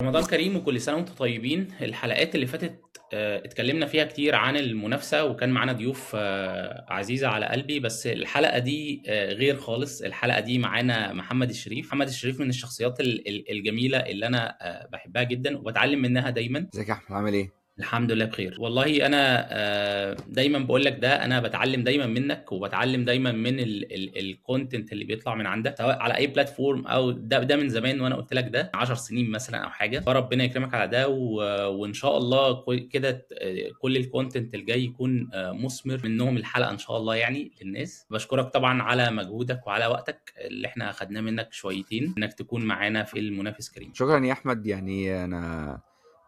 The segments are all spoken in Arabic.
رمضان كريم وكل سنة وانتم طيبين. الحلقات اللي فاتت اتكلمنا فيها كتير عن المنافسة، وكان معانا ضيوف عزيزة على قلبي. بس الحلقة دي غير خالص. الحلقة دي معانا محمد الشريف. محمد الشريف من الشخصيات الجميلة اللي أنا بحبها جدا وبتعلم منها دايما. ازيك يا احمد؟ عامل ايه؟ الحمد لله بخير والله. انا دايما بقول لك ده، انا بتعلم دايما منك وبتعلم دايما من الكونتنت اللي بيطلع من عندك، سواء على اي بلاتفورم او ده من زمان، وانا قلت لك ده 10 سنين مثلا او حاجه. فربنا يكرمك على ده وان شاء الله كده كل الكونتنت الجاي يكون مثمر منهم الحلقه ان شاء الله يعني للناس. بشكرك طبعا على مجهودك وعلى وقتك اللي احنا اخدناه منك شويتين انك تكون معانا في المنافس كريم. شكرا يا احمد. يعني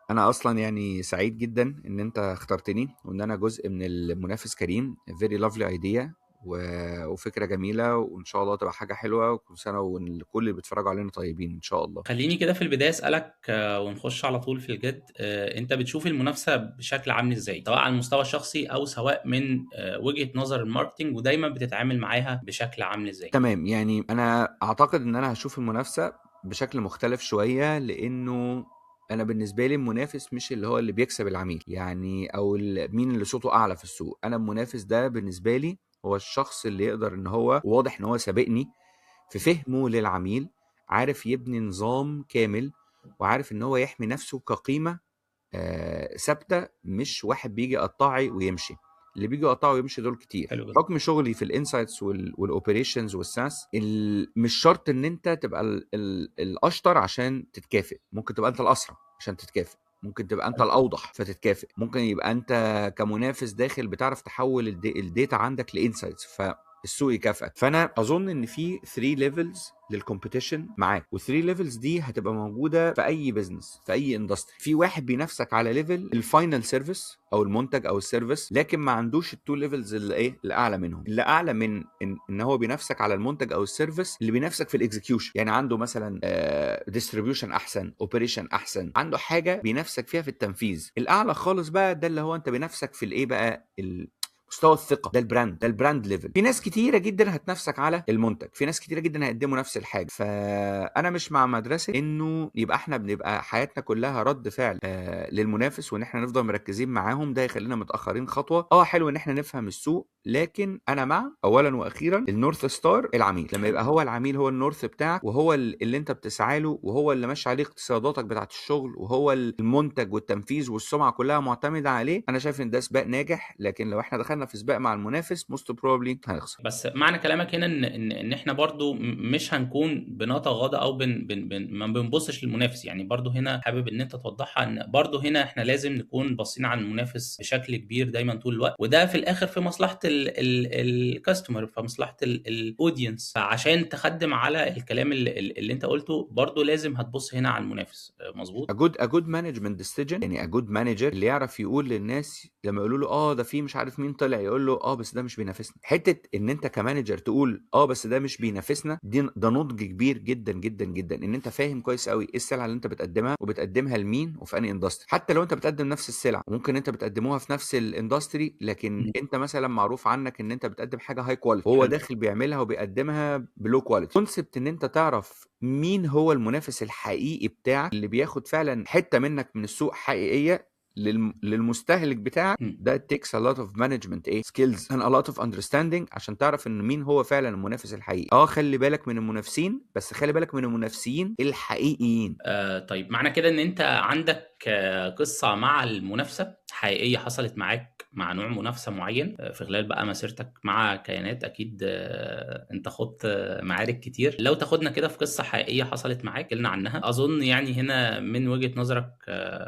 انا اصلا يعني سعيد جدا ان انت اخترتني وان انا جزء من المنافس كريم. very lovely idea وفكره جميله، وان شاء الله تبقى حاجه حلوه، وكل سنه وكل اللي بيتفرجوا علينا طيبين ان شاء الله. خليني كده في البداية أسألك ونخش على طول في الجد. أنت بتشوف المنافسة بشكل عامل إزاي، سواء على المستوى الشخصي أو سواء من وجهة نظر الماركتينج، ودايما بتتعامل معاها بشكل عامل إزاي؟ تمام، يعني انا اعتقد ان انا هشوف المنافسه بشكل مختلف شويه، لانه انا بالنسبه لي المنافس مش اللي هو اللي بيكسب العميل، يعني او مين اللي صوته اعلى في السوق. انا المنافس ده بالنسبه لي هو الشخص اللي يقدر ان هو واضح ان هو سابقني في فهمه للعميل، عارف يبني نظام كامل، وعارف ان هو يحمي نفسه كقيمه ثابته، مش واحد بيجي يقطعي ويمشي. اللي بيجي يقطعوا ويمشي دول كتير. حلو جدا. حكم شغلي في الانسايتس والاوبريشنز والساس، مش شرط ان انت تبقى الاشطر عشان تتكافئ، ممكن تبقى انت الاسرع عشان تتكافئ، ممكن تبقى انت الاوضح فتتكافئ، ممكن يبقى انت كمنافس داخل بتعرف تحول الداتا عندك لانسايتس فالسوق يكافئك. فانا اظن ان في 3 ليفلز للكومبيتيشن معاك، وال3 ليفلز دي هتبقى موجوده في اي بزنس في اي اندستري. في واحد بينافسك على ليفل الفاينل سيرفيس او المنتج او السيرفيس، لكن ما عندوش التو ليفلز اللي الاعلى منهم. اللي اعلى من إن هو بينافسك على المنتج او السيرفيس، اللي بينافسك في الاكزكيوشن، يعني عنده مثلا ديستريبيوشن احسن، اوبريشن احسن، عنده حاجه بينافسك فيها في التنفيذ. الاعلى خالص بقى ده اللي هو انت بينافسك في الايه بقى، مستوى الثقه، ده البراند ليفل. في ناس كتيره جدا هتنافسك على المنتج، في ناس كتيره جدا هيقدموا نفس الحاجه. فانا مش مع مدرسه انه يبقى احنا بنبقى حياتنا كلها رد فعل للمنافس، وان احنا نفضل مركزين معاهم، ده يخلينا متاخرين خطوه. حلو ان احنا نفهم السوق، لكن انا مع اولا واخيرا النورث ستار العميل. لما يبقى هو العميل هو النورث بتاعك، وهو اللي انت بتسعى له، وهو اللي ماشي عليه اقتصاداتك بتاعت الشغل، وهو المنتج والتنفيذ والسمعه كلها معتمده عليه، انا شايف ان ده سباق ناجح. لكن لو احنا دخلنا في سباق مع المنافس موست بروبلي هنخسر. بس معنى كلامك هنا ان احنا برضو مش هنكون بنتغاضى او ما بنبصش للمنافس. يعني برضو هنا حابب ان انت توضحها ان برضو هنا احنا لازم نكون باصين على المنافس بشكل كبير دايما طول الوقت، وده في الاخر في مصلحة الكاستمر، في مصلحة الاودينس. فعشان تخدم على الكلام اللي انت قلته، برضو لازم هتبص هنا على المنافس. مظبوط. a good management decision، يعني a good manager اللي يعرف يقول للناس لما يقولوا له ده في مش عارف مين طلع، يقول له بس ده مش بينافسنا. حته ان انت كمانجر تقول بس ده مش بينافسنا، ده نضج كبير جدا جدا جدا، ان انت فاهم كويس قوي ايه السلعه اللي انت بتقدمها وبتقدمها لمين وفي انهي اندستري. حتى لو انت بتقدم نفس السلعه، ممكن انت بتقدموها في نفس الاندستري، لكن انت مثلا معروف عنك ان انت بتقدم حاجه هاي كواليتي، وهو حلو. داخل بيعملها وبيقدمها بلو كواليتي. كونسبت ان انت تعرف مين هو المنافس الحقيقي بتاعك، اللي بياخد فعلا حته منك من السوق حقيقيه للمستهلك بتاعك، ده takes a lot of management skills and a lot of understanding عشان تعرف ان مين هو فعلا المنافس الحقيقي. خلي بالك من المنافسين، بس خلي بالك من المنافسين الحقيقيين. طيب معنى كده ان انت عندك قصة مع المنافسة حقيقية حصلت معاك مع نوع منافسة معين في خلال بقى مسيرتك مع كيانات. اكيد انت خضت معارك كتير. لو تاخدنا كده في قصة حقيقية حصلت معاك قلنا عنها، اظن يعني هنا من وجهة نظرك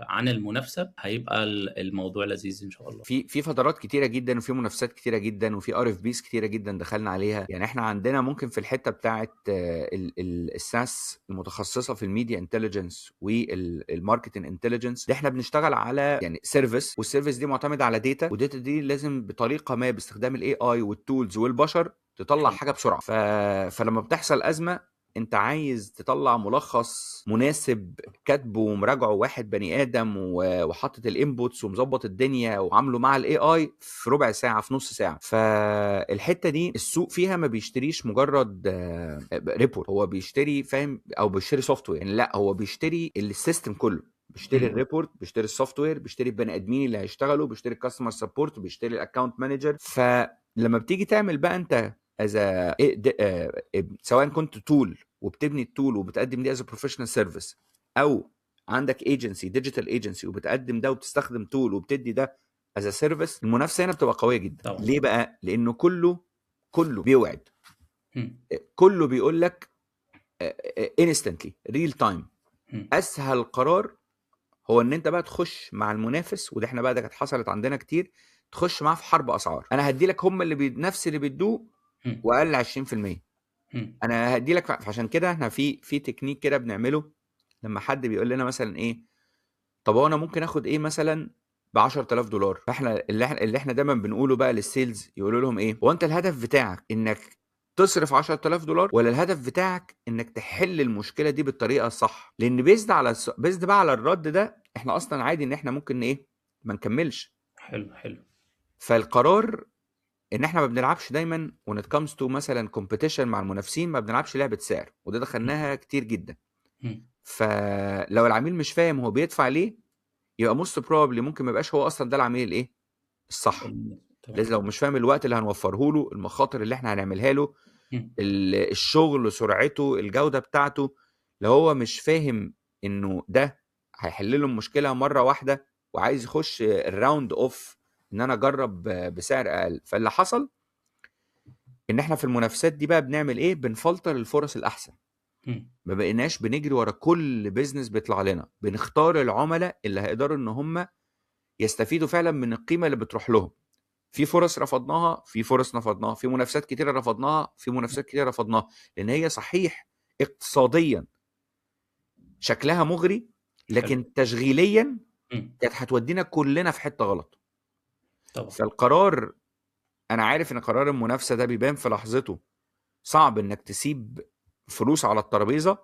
عن المنافسة هيبقى الموضوع لذيذ ان شاء الله. في فترات كتيره جدا، وفي منافسات كتيره جدا، وفي ار اف بيز كتيره جدا دخلنا عليها. يعني احنا عندنا ممكن في الحته بتاعه الساس المتخصصه في الميديا انتليجنس والماركتنج انتليجنس، احنا بنشتغل على يعني سيرفيس، والسيرفيس دي معتمده على داتا، والداتا دي لازم بطريقه ما باستخدام الاي اي والتولز والبشر تطلع حلو. حاجه بسرعه. فلما بتحصل ازمه انت عايز تطلع ملخص مناسب كاتبه ومراجعه واحد بني ادم وحاطط الانبوتس ومظبط الدنيا وعامله مع الاي اي في ربع ساعه، في نص ساعه. فالحته دي السوق فيها ما بيشتريش مجرد ريبورت، هو بيشتري فاهم، او بيشتري سوفت وير يعني، لا هو بيشتري السيستم كله، بيشتري الريبورت، بيشتري السوفت وير، بيشتري البني ادمين اللي هيشتغلوا، بيشتري الكاستمر سبورت، بيشتري الاكونت مانجر. فلما بتيجي تعمل بقى انت سواء كنت تول وبتبني التول وبتقدم دي از بروفيشنال سيرفيس، او عندك ايجنسي ديجيتال ايجنسي وبتقدم ده وبتستخدم تول وبتدي ده از سيرفيس، المنافسه هنا بتبقى قويه جدا طبعا. ليه بقى؟ لانه كله بيوعد، كله بيقول لك انستنتلي ريل تايم. اسهل قرار هو ان انت بقى تخش مع المنافس، وده احنا بقى ده كانت حصلت عندنا كتير، تخش معاه في حرب اسعار. انا هدي لك هم اللي نفس اللي بيدوه واقل 20%. انا هدي لك. فعشان كده احنا في تكنيك كده بنعمله لما حد بيقول لنا مثلا ايه، طب انا ممكن اخد ايه مثلا ب $10,000، فاحنا اللي احنا دايما بنقوله بقى للسيلز، يقولوا لهم ايه، هو انت الهدف بتاعك انك تصرف $10,000 ولا الهدف بتاعك انك تحل المشكله دي بالطريقه الصح؟ لان بيزد بقى على الرد ده احنا اصلا عادي ان احنا ممكن ايه ما نكملش. حلو. فالقرار ان احنا ما بنلعبش دايما when it comes to مثلا competition مع المنافسين، ما بنلعبش لعبه سعر، وده دخلناها كتير جدا. فلو العميل مش فاهم هو بيدفع ليه، يبقى موست بروبلي ممكن ما يبقاش هو اصلا ده العميل الايه الصح. لازم لو مش فاهم الوقت اللي هنوفره له، المخاطر اللي احنا هنعملها له، الشغل، سرعته، الجوده بتاعته، لو هو مش فاهم انه ده هيحل له المشكله مره واحده وعايز يخش الراوند اوف ان انا اجرب بسعر اقل. فاللي حصل ان احنا في المنافسات دي بقى بنعمل ايه، بنفلتر الفرص الاحسن. ما بقيناش بنجري ورا كل بيزنس بيطلع لنا، بنختار العملاء اللي هيقدروا ان هم يستفيدوا فعلا من القيمه اللي بتروح لهم. في فرص رفضناها، في فرص نفضناها، في منافسات كتيره رفضناها، في منافسات كتيره رفضناها، لان هي صحيح اقتصاديا شكلها مغري، لكن تشغيليا كانت هتودينا كلنا في حته غلط طبعا. فالقرار، انا عارف ان قرار المنافسه ده بيبان في لحظته صعب انك تسيب فلوس على الترابيزه،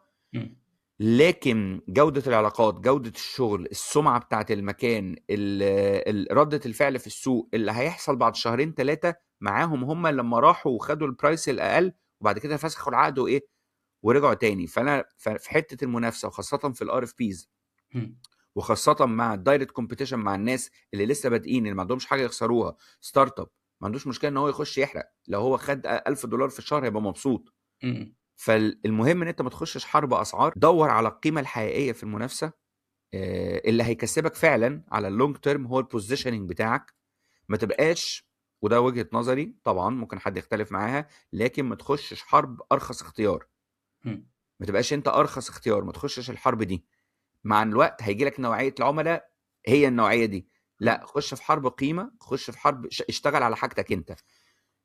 لكن جودة العلاقات، جودة الشغل، السمعة بتاعت المكان، ردة الفعل في السوق اللي هيحصل بعد شهرين 3 معاهم، هم لما راحوا وخدوا البرايس الأقل وبعد كده فسخوا العقد وإيه ورجعوا تاني. فأنا في حتة المنافسة، وخاصة في الار اف بيز، وخاصة مع الدايركت كومبيتيشن، مع الناس اللي لسه بادئين، اللي ما عندهمش حاجة يخسروها، ستارت اب ما عندوش مشكلة ان هو يخش يحرق، لو هو خد $1000 في الشهر هيبقى مبسوط. فالمهم ان انت ما تخشش حرب اسعار، دور على القيمه الحقيقيه في المنافسه. اللي هيكسبك فعلا على اللونج تيرم هو البوزيشننج بتاعك. ما تبقاش، وده وجهه نظري طبعا ممكن حد يختلف معاها، لكن ما تخشش حرب ارخص اختيار. ما تبقاش انت ارخص اختيار، ما تخشش الحرب دي. مع الوقت هيجي لك نوعيه العملاء هي النوعيه دي. لا، خش في حرب قيمه، خش في حرب اشتغل على حاجتك انت.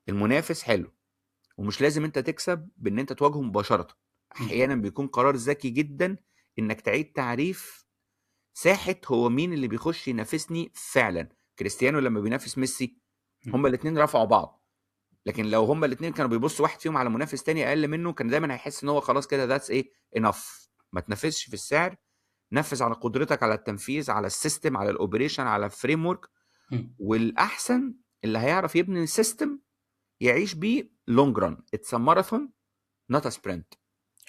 المنافس حلو، ومش لازم انت تكسب بان انت تواجهه مباشره. احيانا بيكون قرار ذكي جدا انك تعيد تعريف ساحه هو مين اللي بيخش ينافسني فعلا. كريستيانو لما بينافس ميسي، هما الاثنين رفعوا بعض، لكن لو هما الاثنين كانوا بيبصوا واحد فيهم على منافس تاني اقل منه، كان دايما هيحس ان هو خلاص كده ذاتس ايه انف. ما تنافسش في السعر، نفذ على قدرتك على التنفيذ، على السيستم، على الاوبريشن، على الفريم ورك. والاحسن اللي هيعرف يبني سيستم يعيش بيه لونج ران. اتس ماراثون نوت سبرنت.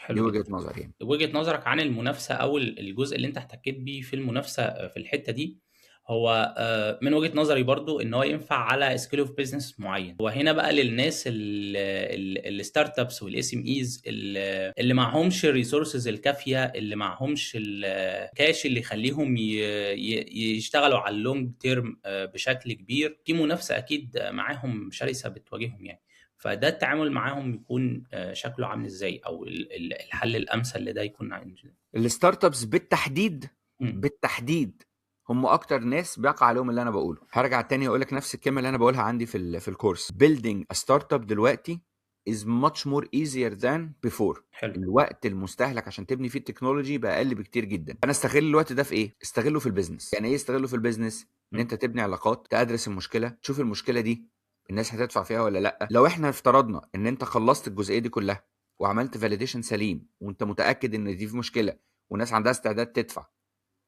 دي وجهه نظري يعني. وجهه نظرك عن المنافسه او الجزء اللي انت احتكيت بيه في المنافسه في الحته دي، هو من وجهه نظري برضو ان هو ينفع على سكيل اوف بزنس معين. وهنا بقى للناس الستارت ابس والاس ام ايز اللي معهمش الريسورسز الكافيه، اللي معهمش الكاش اللي يخليهم يشتغلوا على اللونج تيرم بشكل كبير، في منافسه اكيد معاهم شرسه بتواجههم يعني. فده التعامل معاهم يكون شكله عامل ازاي، او الحل الامثل لده يكون عامل ازاي؟ الستارت ابس بالتحديد هم اكتر ناس بيقع عليهم اللي انا بقوله. هرجع تاني اقول لك نفس الكلمه اللي انا بقولها عندي في الكورس. building a startup دلوقتي is much more easier than before. حلو. الوقت المستهلك عشان تبني فيه التكنولوجي بقى اقل بكتير جدا. انا استغل الوقت ده في ايه؟ استغله في البيزنس. يعني ايه استغله في البيزنس؟ ان انت تبني علاقات، تدرس المشكله، تشوف المشكله دي الناس هتدفع فيها ولا لا. لو احنا افترضنا ان انت خلصت الجزئيه دي كلها وعملت فاليديشن سليم وانت متاكد ان دي في مشكله والناس عندها استعداد تدفع،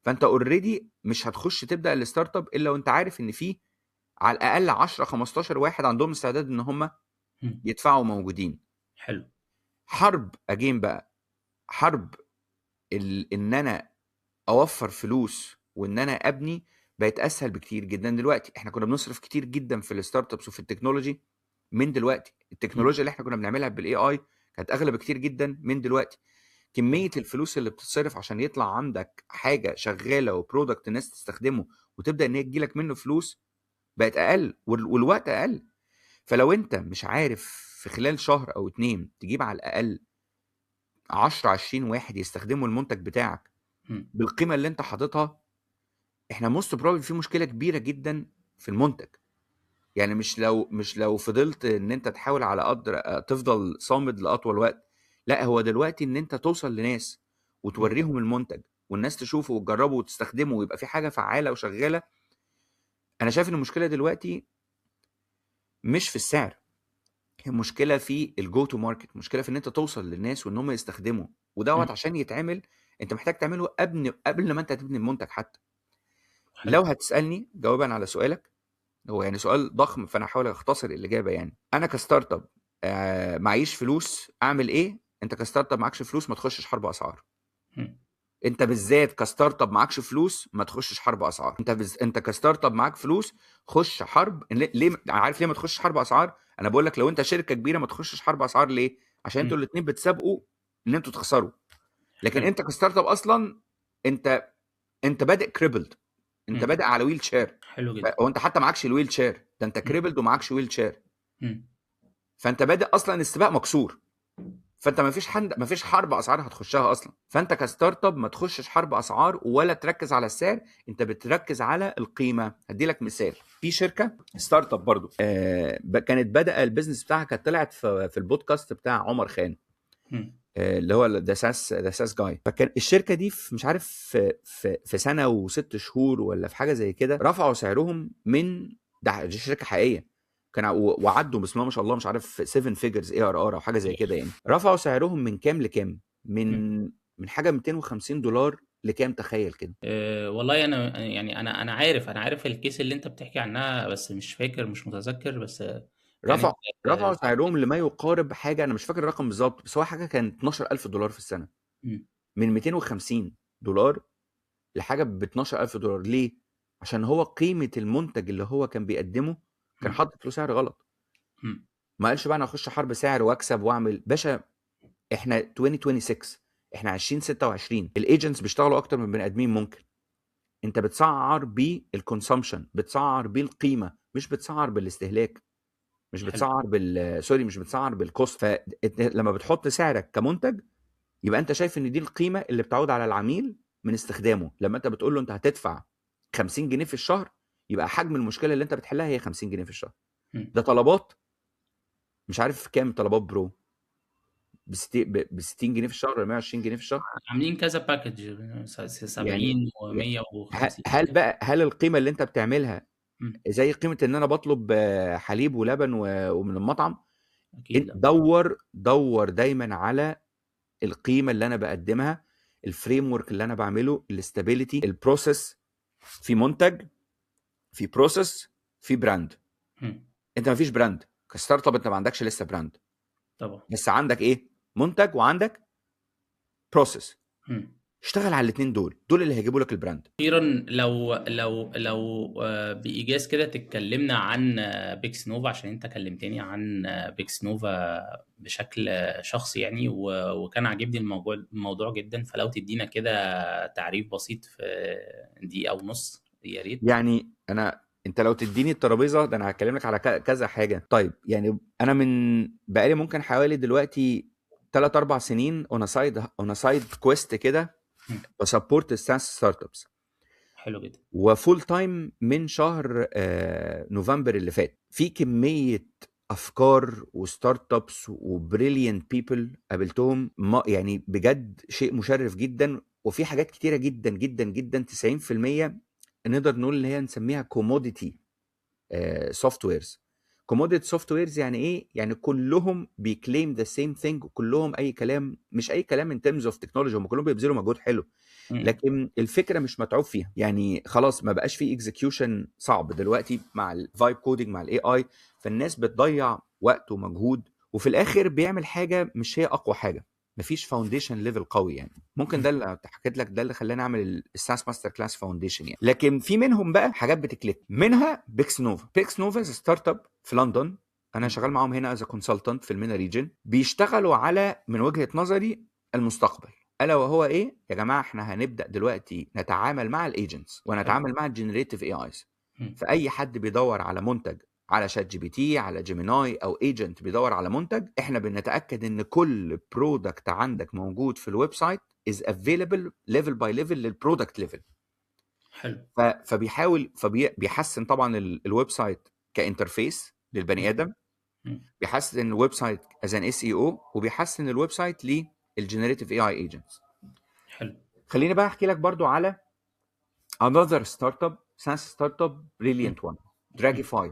فانت اوريدي مش هتخش تبدا الستارت اب الا وانت عارف ان في على الاقل 10 15 واحد عندهم استعداد ان هم مم. يدفعوا موجودين. حلو. حرب اجين بقى، حرب ان انا اوفر فلوس وان انا ابني بقت اسهل بكتير جدا دلوقتي. احنا كنا بنصرف كتير جدا في الستارت ابس وفي التكنولوجي من دلوقتي. مم. التكنولوجيا اللي احنا كنا بنعملها بالاي اي كانت اغلى بكتير جدا من دلوقتي. كميه الفلوس اللي بتصرف عشان يطلع عندك حاجه شغاله وبرودكت الناس تستخدمه وتبدا ان هي تجيلك منه فلوس بقت اقل والوقت اقل. فلو انت مش عارف في خلال شهر او 2 تجيب على الاقل 10 20 واحد يستخدموا المنتج بتاعك مم. بالقيمه اللي انت حاططها، احنا موست بروبلي في مشكله كبيره جدا في المنتج. يعني مش لو فضلت ان انت تحاول على قدر تفضل صامد لاطول وقت، لا هو دلوقتي ان انت توصل لناس مم. وتوريهم المنتج والناس تشوفه وتجربه وتستخدمه ويبقى في حاجه فعاله وشغاله. انا شايف ان المشكله دلوقتي مش في السعر، هي مشكله في الجو تو ماركت، مشكله في ان انت توصل للناس وان هم يستخدموا، مم. ودوت عشان يتعمل انت محتاج تعمله قبل ما انت تبني المنتج حتى. حلو. لو هتسالني جوابا على سؤالك، هو يعني سؤال ضخم فانا هحاول اختصر الاجابه. يعني انا كستارت اب معيش فلوس اعمل ايه؟ انت كستارت اب معكش فلوس ما تخشش حرب اسعار. مم. انت بالذات كستارت اب معكش فلوس ما تخشش حرب اسعار. انت كستارت اب معاك فلوس خش حرب. ليه عارف ليه ما تخشش حرب اسعار؟ انا بقول لك لو انت شركه كبيره ما تخشش حرب اسعار. ليه؟ عشان انتوا مم. الاثنين بتسابقوا ان انتوا تخسروا. لكن حلو. انت كستارت اب اصلا انت بادئ كريبلد، انت مم. بادئ على ويل شير. حلو جدا. وانت حتى معكش الويل شير ده، انت مم. كريبلد ومعكش ويل شير. مم. فانت بادئ اصلا السباق مكسور. فانت ما فيش حرب اسعار هتخشها اصلا. فانت كستارت اب ما تخشش حرب اسعار ولا تركز على السعر، انت بتركز على القيمه. هدي لك مثال. في شركه ستارت اب برضو كانت بدأ البيزنس بتاعها، كانت طلعت في البودكاست بتاع عمر خان مم. اللي هو ذا ساس جاي. فكان الشركه دي في مش عارف في سنه و6 شهور ولا في حاجه زي كده رفعوا سعرهم من دي شركه حقيقيه. كان وعدوا بسم الله ما شاء الله مش عارف 7 فيجرز اي ار ار او حاجه زي كده. يعني رفعوا سعرهم من كام لكام؟ مم. من حاجه $250 لكام؟ تخيل كده. والله انا يعني انا عارف الكيس اللي انت بتحكي عنها، بس مش فاكر، مش متذكر، بس يعني رفع انت رفعوا سعرهم لما يقارب حاجه، انا مش فاكر الرقم بالظبط، بس هو حاجه كان $12,000 في السنه. مم. من $250 لحاجه ب $12,000. ليه؟ عشان هو قيمه المنتج اللي هو كان بيقدمه كان مم. حاطط له سعر غلط. مم. ما قالش بقى انا اخش حرب سعر واكسب واعمل. باشا احنا 2026، احنا 2026، الايجنتس بيشتغلوا اكتر من بني ادمين. ممكن انت بتسعر بالكونسومشن، بتسعر بالقيمه، مش بتسعر بالاستهلاك، مش حلو. بتسعر سوري، مش بتسعر بالكوست. فلما بتحط سعرك كمنتج يبقى انت شايف ان دي القيمه اللي بتعود على العميل من استخدامه. لما انت بتقول له انت هتدفع 50 جنيه في الشهر، يبقى حجم المشكله اللي انت بتحلها هي 50 جنيه في الشهر. مم. ده طلبات مش عارف كام طلبات برو، ب 60 جنيه في الشهر ولا 120 جنيه في الشهر. عاملين كذا باكج، يعني 70 و150. هل القيمه اللي انت بتعملها مم. زي قيمه ان انا بطلب حليب ولبن ومن المطعم؟ اكيد لا. دور دايما على القيمه اللي انا بقدمها، الفريم ورك اللي انا بعمله، الاستابيليتي، البروسيس. في منتج، في بروسيس، في براند. مم. انت ما فيش براند كستارت اب، انت ما عندكش لسه براند، طبعا. بس عندك ايه؟ منتج وعندك بروسيس. مم. اشتغل على الاثنين دول اللي هيجيبوا لك البراند. اخيرا، لو بايجاز كده تتكلمنا عن بيكس نوفا، عشان انت كلمتني عن بيكس نوفا بشكل شخصي يعني، وكان عاجبني الموضوع جدا. فلو تدينا كده تعريف بسيط في دقيقة ونص يا ريت. يعني انت لو تديني الترابيزه ده انا هكلم لك على كذا حاجه. طيب يعني انا من بقالي ممكن حوالي دلوقتي 3 4 سنين اون سايد كويست كده مم. بسبورت الساس ستارت ابس، حلو جدا. وفول تايم من شهر نوفمبر اللي فات. في كميه افكار وستارت ابس وبريليانت بيبل قابلتهم، يعني بجد شيء مشرف جدا. وفي حاجات كتيره جدا جدا جدا 90% نقدر نقول ان هي نسميها كوموديتي سوفت ويرز. كوموديت سوفت ويرز يعني ايه؟ يعني كلهم بيكليم ذا سيم ثينج، وكلهم اي كلام، مش اي كلام ان ترمز اوف تكنولوجي، هم كلهم بيبذلوا مجهود حلو، لكن الفكره مش متعوب فيها. يعني خلاص ما بقاش في اكزكيوشن صعب دلوقتي مع الفايب كودينج مع الاي اي، فالناس بتضيع وقت ومجهود، وفي الاخر بيعمل حاجه مش هي اقوى حاجه، مفيش فاونديشن ليفل قوي يعني. ممكن ده اللي حكيت لك، ده اللي خلاني اعمل الساس ماستر كلاس فاونديشن يعني. لكن في منهم بقى حاجات بتكليك، منها بيكس نوفا. بيكس نوفا ستارت اب في لندن، انا شغال معاهم هنا از كونسلتنت في المينا ريجن. بيشتغلوا على من وجهه نظري المستقبل، الا وهو ايه يا جماعه؟ احنا هنبدا دلوقتي نتعامل مع الايجنتس ونتعامل مع الجنريتيف اي ايز. فاي حد بيدور على منتج على شات جي بي تي، على جيميناي، او ايجنت بيدور على منتج، احنا بنتاكد ان كل برودكت عندك موجود في الويب سايت is available level by level للبرودكت ليفل. حلو. فبيحاول بيحسن طبعا الويب سايت كانترفيس للبني ادم، بيحسن الويب سايت از ان اس اي او، وبيحسن الويب سايت للجنريتيف اي اي ايجنتس. حلو. خليني بقى احكي لك برضو على another startup SaaS startup brilliant one، Dragify.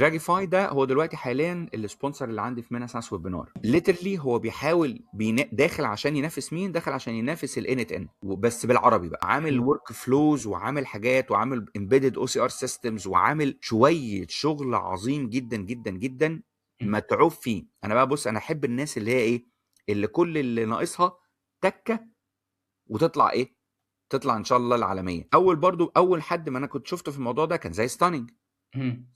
Dragify ده هو دلوقتي حاليا السبونسر اللي عندي في مينا ساس ويبينار. ليترلي هو بيحاول داخل عشان ينافس مين؟ داخل عشان ينافس الان ات ان، بس بالعربي بقى. عامل ورك فلوز، وعامل حاجات، وعامل امبيدد او سي ار سيستمز، وعامل شويه شغل عظيم جدا جدا جدا متعوب فيه. انا بقى بص، انا احب الناس اللي هي ايه، اللي كل اللي ناقصها تكه وتطلع ايه، تطلع ان شاء الله العالميه. اول حد ما انا كنت شفته في الموضوع ده كان زي ستانينج.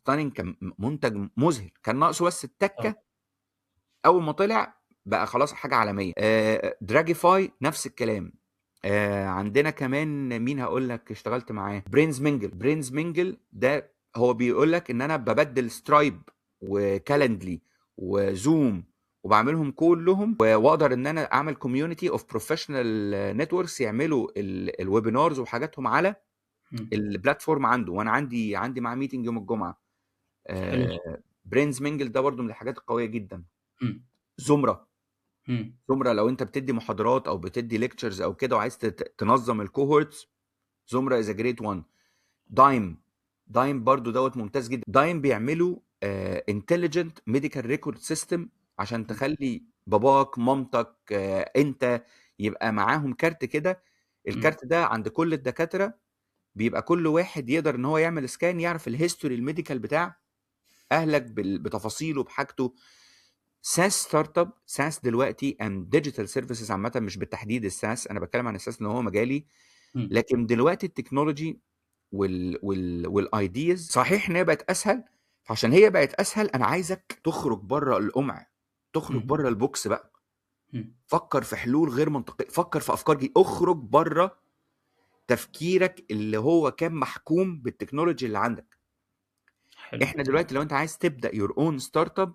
ستانينج كان منتج مذهل، كان ناقصه بس التكه. اول ما طلع بقى خلاص حاجه عالميه. دراجيفاي نفس الكلام. عندنا كمان مين هقول لك اشتغلت معاه؟ برينز مينجل. برينز مينجل ده هو بيقول لك ان انا ببدل سترايب وكالندلي وزوم وبعملهم كلهم، واقدر ان انا اعمل كوميونتي اوف بروفيشنال نتوركس يعملوا الويبينارز وحاجاتهم على البلاتفورم عنده، وانا عندي معاه ميتنج يوم الجمعه. برينز مينجل ده برضو من الحاجات القويه جدا. زمره. زمره لو انت بتدي محاضرات او بتدي ليكتشرز او كده وعايز تنظم الكوهورتس، زمره از جريت وان. دايم برضو دوت ممتاز جدا. دايم بيعملوا انتليجنت ميديكال ريكورد سيستم عشان تخلي باباك مامتك انت يبقى معاهم كارت كده. الكارت ده عند كل الدكاتره بيبقى كل واحد يقدر ان هو يعمل سكان، يعرف الهيستوري الميديكال بتاع اهلك بتفاصيله بحاجته. ساس ستارت اب، ساس دلوقتي اند ديجيتال سيرفيسز عامه، مش بالتحديد الساس، انا بتكلم عن الساس ان هو مجالي. لكن دلوقتي التكنولوجي والايديز صحيح ان هي بقت اسهل، فعشان هي بقت اسهل انا عايزك تخرج بره القمع، تخرج بره البوكس بقى. فكر في حلول غير منطقيه، فكر في افكار جديده، اخرج بره تفكيرك اللي هو كان محكوم بالتكنولوجي اللي عندك. حلو. احنا دلوقتي لو انت عايز تبدا يور اون ستارت اب،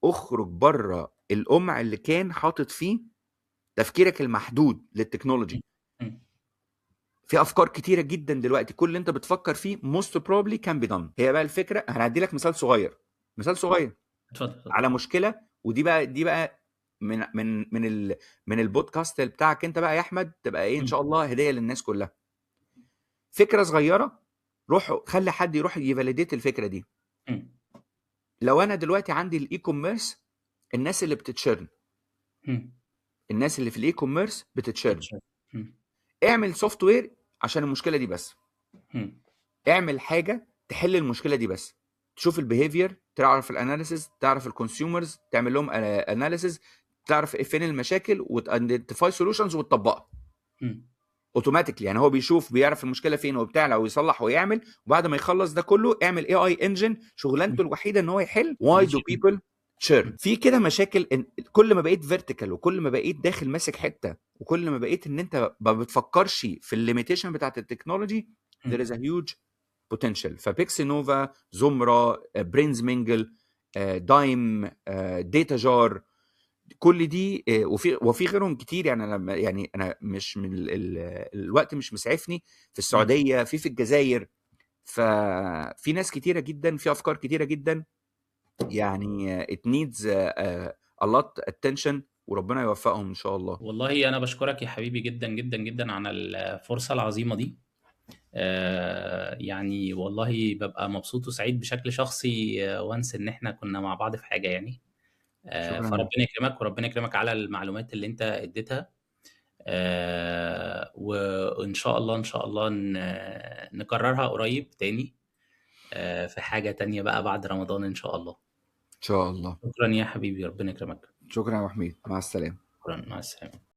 اخرج بره القمع اللي كان حاطط فيه تفكيرك المحدود للتكنولوجي. في افكار كتيره جدا دلوقتي، كل اللي انت بتفكر فيه most probably can be done. هي بقى الفكره، انا هدي لك مثال صغير اتفضل. على مشكله، ودي بقى من البودكاست بتاعك انت بقى يا احمد، تبقى ايه ان شاء الله هديه للناس كلها. فكره صغيره، روح خلي حد يروح يفاليديت الفكره دي. لو انا دلوقتي عندي الاي كوميرس، الناس اللي بتتشرن، الناس اللي في الاي كوميرس بتتشرن، اعمل سوفت وير عشان المشكله دي بس. اعمل حاجه تحل المشكله دي بس، تشوف البيهيفير، تعرف الاناليسيز، تعرف الكونسيومرز، تعمل لهم اناليسيز، تعرف فين المشاكل وتايدنتيفاي سولوشنز وتطبقها اوتوماتيكلي. يعني هو بيعرف المشكله فين وبتاع ويصلح ويعمل، وبعد ما يخلص ده كله اعمل اي اي انجن شغلانته الوحيده ان هو يحل واي دو بيبل تشيرن. في كده مشاكل إن كل ما بقيت فيرتيكال، وكل ما بقيت داخل ماسك حته، وكل ما بقيت ان انت ما بتفكرش في الليميتيشن بتاعت التكنولوجي، there is a huge potential. فبيكسي نوفا، زمرة، برينز مينجل، دايم، داتا جار، كل دي وفي غيرهم كتير. يعني انا مش من الوقت مش مسعفني. في السعوديه، في الجزائر، ففي ناس كتيره جدا، في افكار كتيره جدا. يعني it needs a lot attention، وربنا يوفقهم ان شاء الله. والله انا بشكرك يا حبيبي جدا جدا جدا على الفرصه العظيمه دي. يعني والله ببقى مبسوط وسعيد بشكل شخصي وانس ان احنا كنا مع بعض في حاجة يعني. شكرا. فربنا يكرمك، وربنا يكرمك على المعلومات اللي انت اديتها. وان شاء الله ان شاء الله نكررها قريب تاني، في حاجة تانية بقى بعد رمضان ان شاء الله. ان شاء الله. شكرا يا حبيبي، ربنا يكرمك. شكرا يا أبو حميد، مع السلامه. شكرا، مع السلامة.